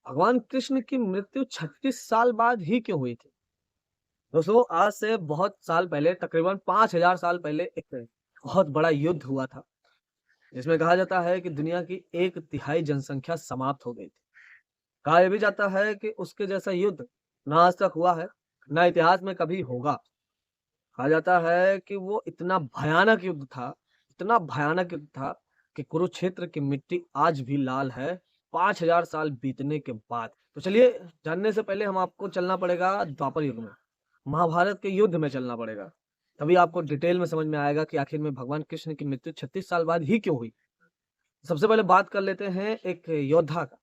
भगवान कृष्ण की मृत्यु 36 साल बाद ही क्यों हुई थी? दोस्तों आज से बहुत साल पहले तकरीबन 5000 साल पहले एक बहुत बड़ा युद्ध हुआ था, जिसमें कहा जाता है कि दुनिया की 1/3 जनसंख्या समाप्त हो गई थी। कहा यह भी जाता है कि उसके जैसा युद्ध ना आज तक हुआ है, ना इतिहास में कभी होगा। कहा जाता है कि वो इतना भयानक युद्ध था, इतना भयानक युद्ध था कि कुरुक्षेत्र की मिट्टी आज भी लाल है 5000 साल बीतने के बाद। तो चलिए जानने से पहले हम आपको चलना पड़ेगा द्वापर युग में, महाभारत के युद्ध में चलना पड़ेगा। तभी आपको डिटेल में समझ में आएगा कि आखिर में भगवान कृष्ण की मृत्यु 36 साल बाद ही क्यों हुई। सबसे पहले बात कर लेते हैं एक योद्धा का।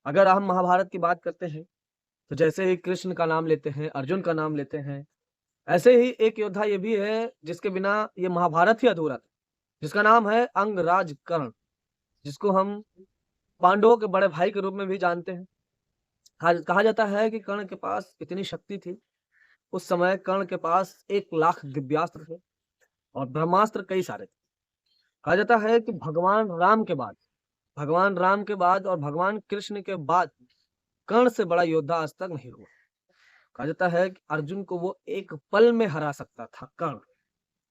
अगर हम महाभारत की बात करते हैं, तो जैसे ही कृष्ण का नाम लेते हैं, अर्जुन का नाम लेते हैं, ऐसे ही एक योद्धा ये भी है जिसके बिना ये महाभारत ही अधूरा था, जिसका नाम है अंगराज कर्ण, जिसको हम पांडवों के बड़े भाई के रूप में भी जानते हैं। कहा जाता है कि कर्ण के पास इतनी शक्ति थी, उस समय कर्ण के पास 1 लाख दिव्यास्त्र थे और ब्रह्मास्त्र कई सारे थे। कहा जाता है कि भगवान राम के बाद और भगवान कृष्ण के बाद कर्ण से बड़ा योद्धा आज तक नहीं हुआ। कहा जाता है कि अर्जुन को वो एक पल में हरा सकता था कर्ण,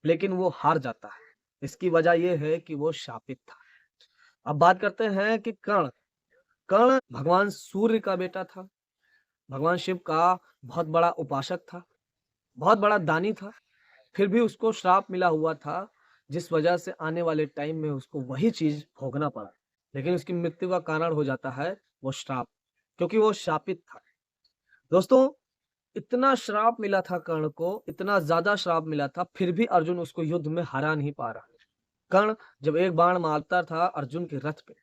लेकिन वो हार जाता है। इसकी वजह ये है कि वो शापित था। अब बात करते हैं कि कर्ण कर्ण भगवान सूर्य का बेटा था, भगवान शिव का बहुत बड़ा उपासक था, बहुत बड़ा दानी था। फिर भी उसको श्राप मिला हुआ था, जिस वजह से आने वाले टाइम में उसको वही चीज़ भोगना पड़ा। लेकिन उसकी मृत्यु का कारण हो जाता है वो श्राप, क्योंकि वो शापित था। दोस्तों, इतना श्राप मिला था कर्ण को, इतना ज़्यादा श्राप मिला था, फिर भी अर्जुन उसको युद्ध में हरा नहीं पा रहा। कर्ण जब एक बाण मारता था अर्जुन के रथ पे,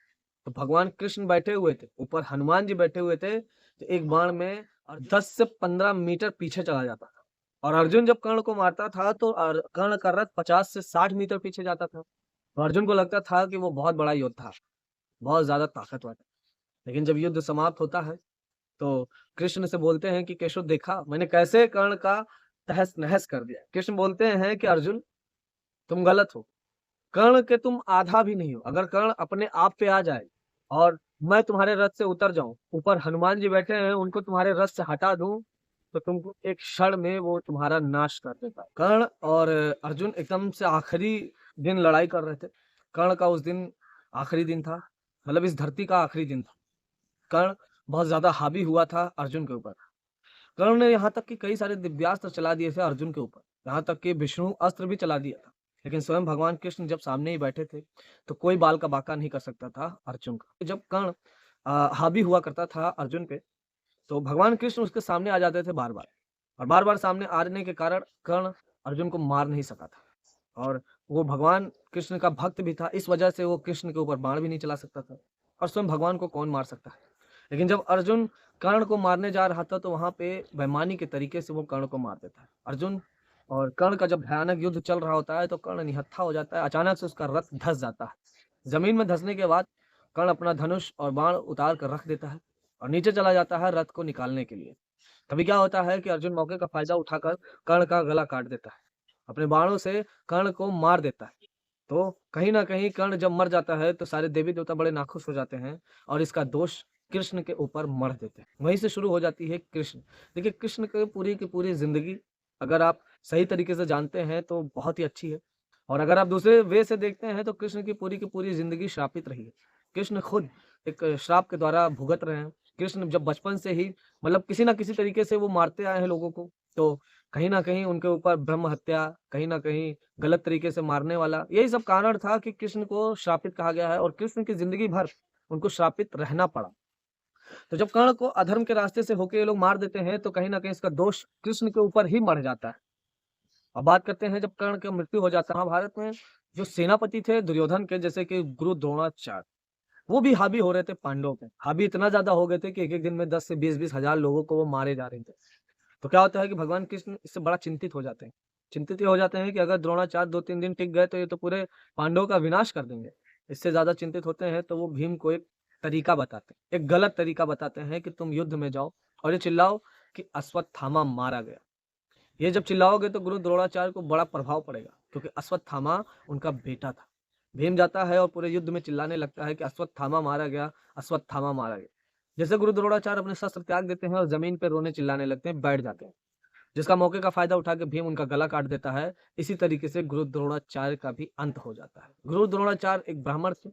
तो भगवान कृष्ण बैठे हुए थे, ऊपर हनुमान जी बैठे हुए थे, तो एक बाण में और 10 से 15 मीटर पीछे चला जाता था। और अर्जुन जब कर्ण को मारता था तो कर्ण का रथ 50 से 60 मीटर पीछे जाता था। तो अर्जुन को लगता था कि वो बहुत बड़ा योद्धा, बहुत ज़्यादा ताकतवर है। लेकिन जब युद्ध समाप्त होता है, तो कृष्ण से बोलते हैं कि केशव देखा मैंने कैसे कर्ण का तहस-नहस कर दिया। कृष्ण बोलते हैं कि अर्जुन तुम गलत हो। कर्ण के तुम आधा भी नहीं हो। अगर कर्ण अपने आप पे आ जाए और मैं तुम्हारे रथ से उतर जाऊँ, ऊपर हनुमान जी बैठे हैं, उनको तुम्हारे रथ से हटा दूँ, तो तुमको एक क्षण में वो तुम्हारा नाश कर देता है। कर्ण और अर्जुन एकदम से आखिरी दिन लड़ाई कर रहे थे। कर्ण का उस दिन आखिरी दिन था, मतलब इस धरती का आखिरी दिन था। कर्ण बहुत ज़्यादा हावी हुआ था अर्जुन के ऊपर। कर्ण ने यहाँ तक कि कई सारे दिव्यास्त्र चला दिए थे अर्जुन के ऊपर, यहाँ तक कि विष्णु अस्त्र भी चला दिया था। लेकिन स्वयं भगवान कृष्ण जब सामने ही बैठे थे, तो कोई बाल का बाका नहीं कर सकता था अर्जुन का। जब कर्ण हावी हुआ करता था अर्जुन पे, तो भगवान कृष्ण उसके सामने आ जाते थे बार-बार और बार-बार सामने आने के कारण कर्ण अर्जुन को मार नहीं सका था। और वो भगवान कृष्ण का भक्त भी था, इस वजह से वो कृष्ण के ऊपर बाण भी नहीं चला सकता था और स्वयं भगवान को कौन मार सकता है। लेकिन जब अर्जुन कर्ण को मारने जा रहा था, तो वहाँ पे बेईमानी के तरीके से वो कर्ण को मार देता है। अर्जुन और कर्ण का जब भयानक युद्ध चल रहा होता है, तो कर्ण निहत्था हो जाता है, अचानक से उसका रथ धँस जाता है। ज़मीन में धँसने के बाद कर्ण अपना धनुष और बाण उतार कर रख देता है और नीचे चला जाता है रथ को निकालने के लिए। तभी क्या होता है कि अर्जुन मौके का फ़ायदा उठाकर कर्ण का गला काट देता है। अपने बाणों से कर्ण को मार देता है। तो कहीं न कहीं कर्ण जब मर जाता है, तो सारे देवी-देवता बड़े नाखुश हो जाते हैं और इसका दोष कृष्ण के ऊपर मढ़ देते हैं। वहीं से शुरू हो जाती है कृष्ण। देखिए कृष्ण की पूरी ज़िंदगी अगर आप सही तरीके से जानते हैं तो बहुत ही अच्छी है और अगर आप दूसरे वे से देखते हैं तो कृष्ण की पूरी ज़िंदगी श्रापित रही है। कृष्ण खुद एक श्राप के द्वारा भुगत रहे हैं। कृष्ण जब बचपन से ही मतलब किसी न किसी तरीके से वो मारते आए हैं लोगों को, तो कहीं न कहीं उनके ऊपर ब्रह्म हत्या, कहीं न कहीं गलत तरीके से मारने वाला, यही सब कारण था कि कृष्ण को श्रापित कहा गया है और कृष्ण की ज़िंदगी भर उनको श्रापित रहना पड़ा। तो जब कर्ण को अधर्म के रास्ते से होके ये लोग मार देते हैं, तो कहीं न कहीं इसका दोष कृष्ण के ऊपर ही मढ़ जाता है। अब बात करते हैं जब कर्ण की मृत्यु हो जाता है महाभारत में जो सेनापति थे दुर्योधन के जैसे कि गुरु द्रोणाचार्य, वो भी हावी हो रहे थे पांडवों पे। हावी इतना ज़्यादा हो गए थे कि एक-एक दिन में 10 से 20-20 हज़ार लोगों को वो मारे जा रहे थे। तो क्या होता है कि भगवान कृष्ण इससे बड़ा चिंतित हो जाते हैं। चिंतित ये हो जाते हैं कि अगर द्रोणाचार्य 2-3 दिन टिक गए तो ये तो पूरे पांडवों का विनाश कर देंगे। इससे ज़्यादा चिंतित होते हैं तो वो भीम को एक तरीका बताते हैं, एक गलत तरीका बताते हैं कि तुम युद्ध में जाओ और ये चिल्लाओ कि अश्वत्थामा मारा गया। ये जब चिल्लाओगे तो गुरु द्रोणाचार्य को बड़ा प्रभाव पड़ेगा क्योंकि अश्वत्थामा उनका बेटा था। भीम जाता है और पूरे युद्ध में चिल्लाने लगता है कि अश्वत्थामा मारा गया, अश्वत्थामा मारा गया। जैसे गुरु द्रोणाचार्य अपने शस्त्र त्याग देते हैं और जमीन पर रोने चिल्लाने लगते हैं, बैठ जाते हैं, जिसका मौके का फायदा उठा के भीम उनका गला काट देता है। इसी तरीके से गुरु द्रोणाचार्य का भी अंत हो जाता है। गुरु द्रोणाचार्य एक ब्राह्मण थे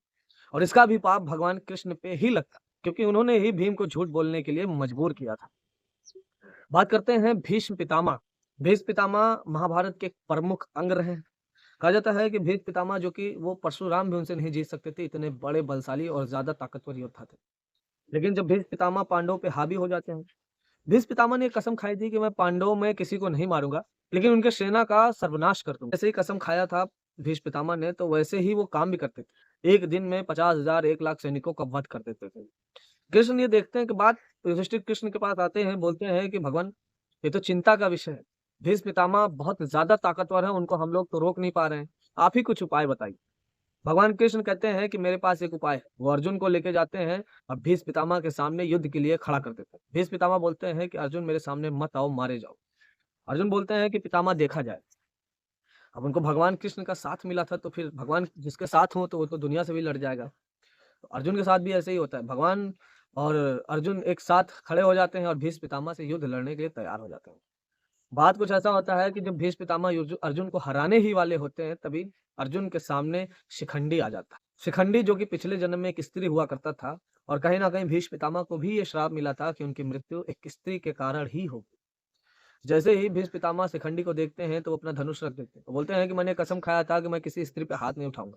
और इसका भी पाप भगवान कृष्ण पे ही लगता, क्योंकि उन्होंने ही भीम को झूठ बोलने के लिए मजबूर किया था। बात करते हैं भीष्म पितामह। भीष्म पितामह महाभारत के एक प्रमुख अंग रहे हैं। कहा जाता है कि भीष्म पितामह, जो कि वो परशुराम भी उनसे नहीं जीत सकते थे, इतने बड़े बलशाली और ज्यादा ताकतवर योद्धा थे। लेकिन जब भीष्म पितामह पांडवों पे हावी हो जाते हैं, भीष्म पितामह ने एक कसम खाई थी कि मैं पांडवों में किसी को नहीं मारूंगा, लेकिन उनके सेना का सर्वनाश कर दूंगा। ऐसे ही कसम खाया था भीष्म पितामह ने, तो वैसे ही वो काम भी करते थे। एक दिन में 50,000 1 लाख सैनिकों का वध कर देते थे। कृष्ण ये देखते हैं कि बात, युधिष्ठिर कृष्ण के पास आते हैं, बोलते हैं कि भगवान, ये तो चिंता का विषय है। भीष्म पितामह बहुत ज्यादा ताकतवर है, उनको हम लोग तो रोक नहीं पा रहे हैं, आप ही कुछ उपाय बताइए। भगवान कृष्ण कहते हैं कि मेरे पास एक उपाय है। वो अर्जुन को लेके जाते हैं और भीष्म पितामह के सामने युद्ध के लिए खड़ा कर देते हैं। भीष्म पितामह बोलते हैं कि अर्जुन मेरे सामने मत आओ, मारे जाओ। अर्जुन बोलते हैं कि पितामह देखा जाए। अब उनको भगवान कृष्ण का साथ मिला था, तो फिर भगवान जिसके साथ हो तो वो तो दुनिया से भी लड़ जाएगा। तो अर्जुन के साथ भी ऐसे ही होता है। भगवान और अर्जुन एक साथ खड़े हो जाते हैं और भीष्म पितामह से युद्ध लड़ने के लिए तैयार हो जाते हैं। बात कुछ ऐसा होता है कि जब भीष्म पितामह अर्जुन को हराने ही वाले होते हैं, तभी अर्जुन के सामने शिखंडी आ जाता है। शिखंडी जो कि पिछले जन्म में एक स्त्री हुआ करता था, और कहीं ना कहीं भीष्म पितामह को भी ये श्राप मिला था कि उनकी मृत्यु एक स्त्री के कारण ही होगी। जैसे ही भीष्म पितामह शिखंडी को देखते हैं तो वो अपना धनुष रख देते हैं। वो बोलते हैं कि मैंने कसम खाया था कि मैं किसी स्त्री पे हाथ नहीं उठाऊंगा।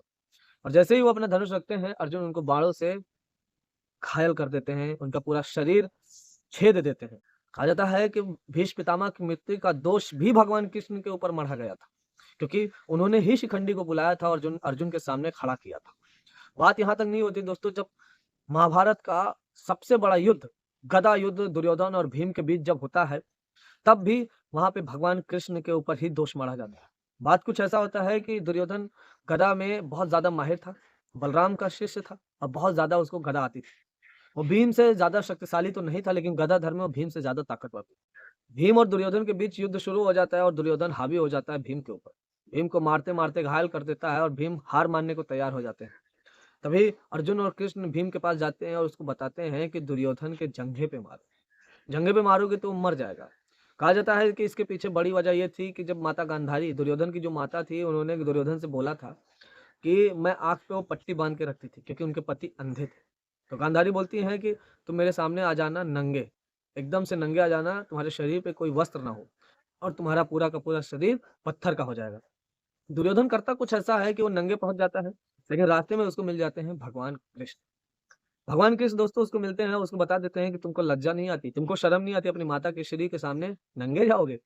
और जैसे ही वो अपना धनुष रखते हैं, अर्जुन उनको बाणों से घायल कर देते हैं, उनका पूरा शरीर छेद देते हैं। कहा जाता है कि भीष्म पितामह की मृत्यु का दोष भी भगवान कृष्ण के ऊपर मढ़ा गया था, क्योंकि उन्होंने ही शिखंडी को बुलाया था और अर्जुन अर्जुन के सामने खड़ा किया था। बात यहाँ तक नहीं होती दोस्तों, जब महाभारत का सबसे बड़ा युद्ध, गदा युद्ध दुर्योधन और भीम के बीच जब होता है, तब भी वहां पे भगवान कृष्ण के ऊपर ही दोष मढ़ा जाता है। बात कुछ ऐसा होता है कि दुर्योधन गदा में बहुत ज्यादा माहिर था, बलराम का शिष्य था और बहुत ज्यादा उसको गदा आती थी। वो भीम से ज्यादा शक्तिशाली तो नहीं था, लेकिन गदाधर में वो भीम से ज्यादा ताकतवर था। भीम और दुर्योधन के बीच युद्ध शुरू हो जाता है और दुर्योधन हावी हो जाता है भीम के ऊपर। भीम को मारते मारते घायल कर देता है और भीम हार मानने को तैयार हो जाते हैं। तभी अर्जुन और कृष्ण भीम के पास जाते हैं और उसको बताते हैं कि दुर्योधन के जंघे पे मारो, जंघे पे मारोगे तो वो मर जाएगा। कहा जाता है कि इसके पीछे बड़ी वजह ये थी कि जब माता गांधारी, दुर्योधन की जो माता थी, उन्होंने दुर्योधन से बोला था कि मैं आंख पे वो पट्टी बांध के रखती थी, क्योंकि उनके पति अंधे थे। तो गांधारी बोलती हैं कि तुम मेरे सामने आ जाना नंगे, एकदम से नंगे आ जाना, तुम्हारे शरीर पे कोई वस्त्र ना हो, और तुम्हारा पूरा का पूरा शरीर पत्थर का हो जाएगा। दुर्योधन करता कुछ ऐसा है कि वो नंगे पहुंच जाता है, लेकिन रास्ते में उसको मिल जाते हैं भगवान कृष्ण। भगवान कृष्ण दोस्तों उसको मिलते हैं, उसको बता देते हैं कि तुमको लज्जा नहीं आती, तुमको शर्म नहीं आती, अपनी माता के शरीर के सामने नंगे जाओगे,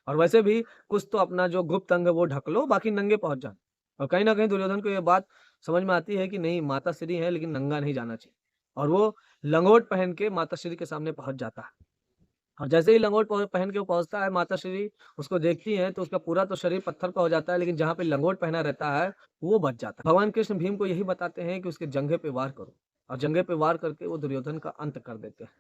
और वैसे भी कुछ तो अपना जो गुप्त अंग है वो ढक लो, बाकी नंगे पहुंच जाना। और कहीं ना कहीं दुर्योधन को ये बात समझ में आती है कि नहीं, माता श्री है लेकिन नंगा नहीं जाना चाहिए, और वो लंगोट पहन के माता श्री के सामने पहुंच जाता है। और जैसे ही लंगोट पहन के वो पहुंचता है, माता श्री उसको देखती हैं तो उसका पूरा तो शरीर पत्थर का हो जाता है, लेकिन जहाँ पे लंगोट पहना रहता है वो बच जाता है। भगवान कृष्ण भीम को यही बताते हैं कि उसके जंघे पे वार करो, और जंघे पे वार करके वो दुर्योधन का अंत कर देते हैं।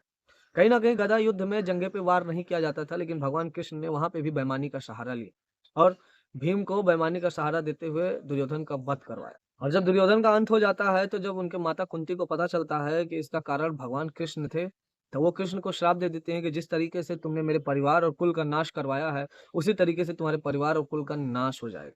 कहीं ना कहीं गदा युद्ध में जंघे पे वार नहीं किया जाता था, लेकिन भगवान कृष्ण ने वहां पे भी बेईमानी का सहारा लिया और भीम को बेईमानी का सहारा देते हुए दुर्योधन का वध करवाया। और जब दुर्योधन का अंत हो जाता है, तो जब उनके माता कुंती को पता चलता है कि इसका कारण भगवान कृष्ण थे, तो वो कृष्ण को श्राप दे देते हैं कि जिस तरीके से तुमने मेरे परिवार और कुल का नाश करवाया है, उसी तरीके से तुम्हारे परिवार और कुल का नाश हो जाएगा।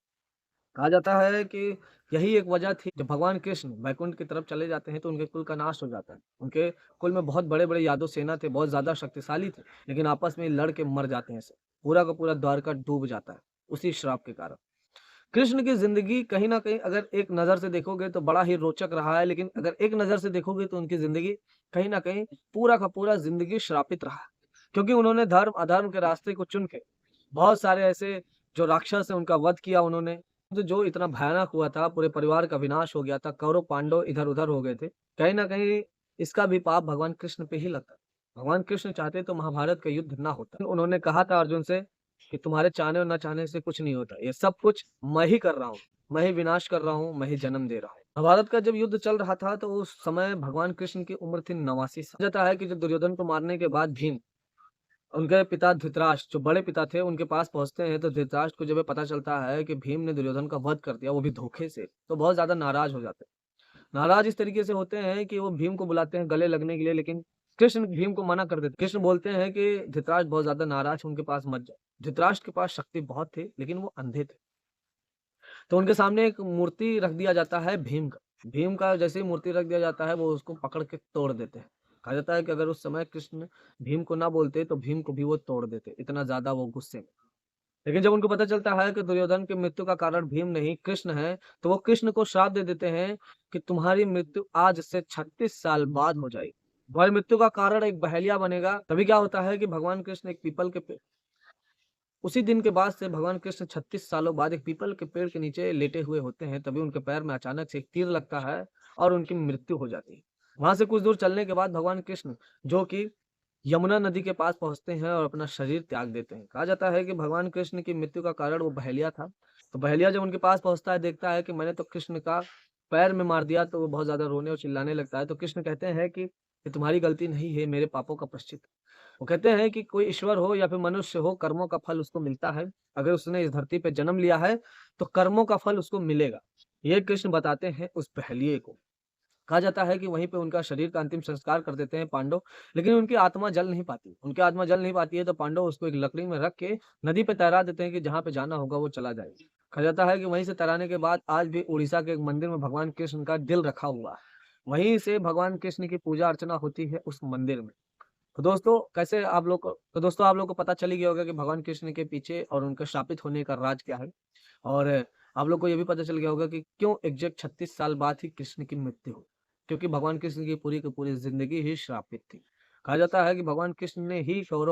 कहा जाता है कि यही एक वजह थी, जब भगवान कृष्ण वैकुंठ की तरफ चले जाते हैं तो उनके कुल का नाश हो जाता है। उनके कुल में बहुत बड़े बड़े यादव सेना थे, बहुत ज्यादा शक्तिशाली थे, लेकिन आपस में लड़ के मर जाते हैं सब। पूरा का पूरा द्वारका डूब जाता है उसी श्राप के कारण। कृष्ण की जिंदगी कहीं ना कहीं अगर एक नजर से देखोगे तो बड़ा ही रोचक रहा है, लेकिन अगर एक नजर से देखोगे तो उनकी जिंदगी कहीं ना कहीं पूरा का पूरा जिंदगी श्रापित रहा है, क्योंकि उन्होंने धर्म अधर्म के रास्ते को चुन के बहुत सारे ऐसे जो राक्षस है उनका वध किया उन्होंने। तो जो इतना भयानक हुआ था, पूरे परिवार का विनाश हो गया था, कौरव पांडव इधर उधर हो गए थे, कहीं ना कहीं इसका भी पाप भगवान कृष्ण पे ही लगता। भगवान कृष्ण चाहते तो महाभारत का युद्ध ना होता। उन्होंने कहा था अर्जुन से कि तुम्हारे चाहने और ना चाहने से कुछ नहीं होता, ये सब कुछ मैं ही कर रहा हूँ, मैं ही विनाश कर रहा हूँ, मैं ही जन्म दे रहा हूँ। महाभारत का जब युद्ध चल रहा था तो उस समय भगवान कृष्ण की उम्र थी 89 साल। जाता है कि जब दुर्योधन को मारने के बाद भीम उनके पिता धृतराष्ट्र, जो बड़े पिता थे, उनके पास पहुंचते हैं, तो धृतराष्ट्र को जब ये पता चलता है कि भीम ने दुर्योधन का वध कर दिया, वो भी धोखे से, तो बहुत ज्यादा नाराज हो जाते हैं। नाराज इस तरीके से होते हैं कि वो भीम को बुलाते हैं गले लगने के लिए, लेकिन कृष्ण भीम को मना कर देते। कृष्ण बोलते हैं कि धृतराष्ट्र बहुत ज्यादा नाराज है, उनके पास मत जाओ। धृतराष्ट्र के पास शक्ति बहुत थी, लेकिन वो अंधे थे। तो उनके सामने एक मूर्ति रख दिया जाता है भीम का। भीम का जैसे ही मूर्ति रख दिया जाता है, वो उसको पकड़ के तोड़ देते हैं। कहा जाता है कि अगर उस समय कृष्ण भीम को ना बोलते तो भीम को भी वो तोड़ देते, इतना ज्यादा वो गुस्से में। लेकिन जब उनको पता चलता है कि दुर्योधन की मृत्यु का कारण भीम नहीं कृष्ण है, तो वो कृष्ण को श्राप दे देते हैं कि तुम्हारी मृत्यु आज से 36 साल बाद हो जाएगी। तुम्हारी मृत्यु का कारण एक बहेलिया बनेगा। तभी क्या होता है कि भगवान कृष्ण एक पीपल के पेड़, उसी दिन के बाद से भगवान कृष्ण 36 सालों बाद एक पीपल के पेड़ के नीचे लेटे हुए होते हैं। तभी उनके पैर में अचानक से एक तीर लगता है और उनकी मृत्यु हो जाती है। वहां से कुछ दूर चलने के बाद भगवान कृष्ण, जो कि यमुना नदी के पास पहुंचते हैं और अपना शरीर त्याग देते हैं। कहा जाता है कि भगवान कृष्ण की मृत्यु का कारण वो बहेलिया था। तो बहेलिया जब उनके पास पहुंचता है, देखता है कि मैंने तो कृष्ण का पैर में मार दिया, तो वो बहुत ज्यादा रोने और चिल्लाने लगता है। तो कृष्ण कहते हैं कि ये तुम्हारी गलती नहीं है, मेरे पापों का प्रायश्चित। वो कहते हैं कि कोई ईश्वर हो या फिर मनुष्य हो, कर्मों का फल उसको मिलता है। अगर उसने इस धरती पे जन्म लिया है तो कर्मों का फल उसको मिलेगा। ये कृष्ण बताते हैं उस बहेलिये को। कहा जाता है कि वहीं पे उनका शरीर का अंतिम संस्कार कर देते हैं पांडव, लेकिन उनकी आत्मा जल नहीं पाती। उनकी आत्मा जल नहीं पाती है, तो पांडव उसको एक लकड़ी में रख के नदी पे तैरा देते हैं कि जहाँ पे जाना होगा वो चला जाएगा। कहा जाता है कि वहीं से तैराने के बाद आज भी उड़ीसा के एक मंदिर में भगवान कृष्ण का दिल रखा हुआ है। वहीं से भगवान कृष्ण की पूजा अर्चना होती है उस मंदिर में। तो दोस्तों आप लोग को पता चल ही गया होगा कि भगवान कृष्ण के पीछे और उनके शापित होने का राज क्या है। और आप लोग को ये भी पता चल गया होगा कि क्यों एग्जैक्ट 36 साल बाद ही कृष्ण की मृत्यु हुई। क्योंकि भगवान कृष्ण की पूरी जिंदगी ही श्रापित थी। कहा जाता है कि भगवान कृष्ण ने ही कौरव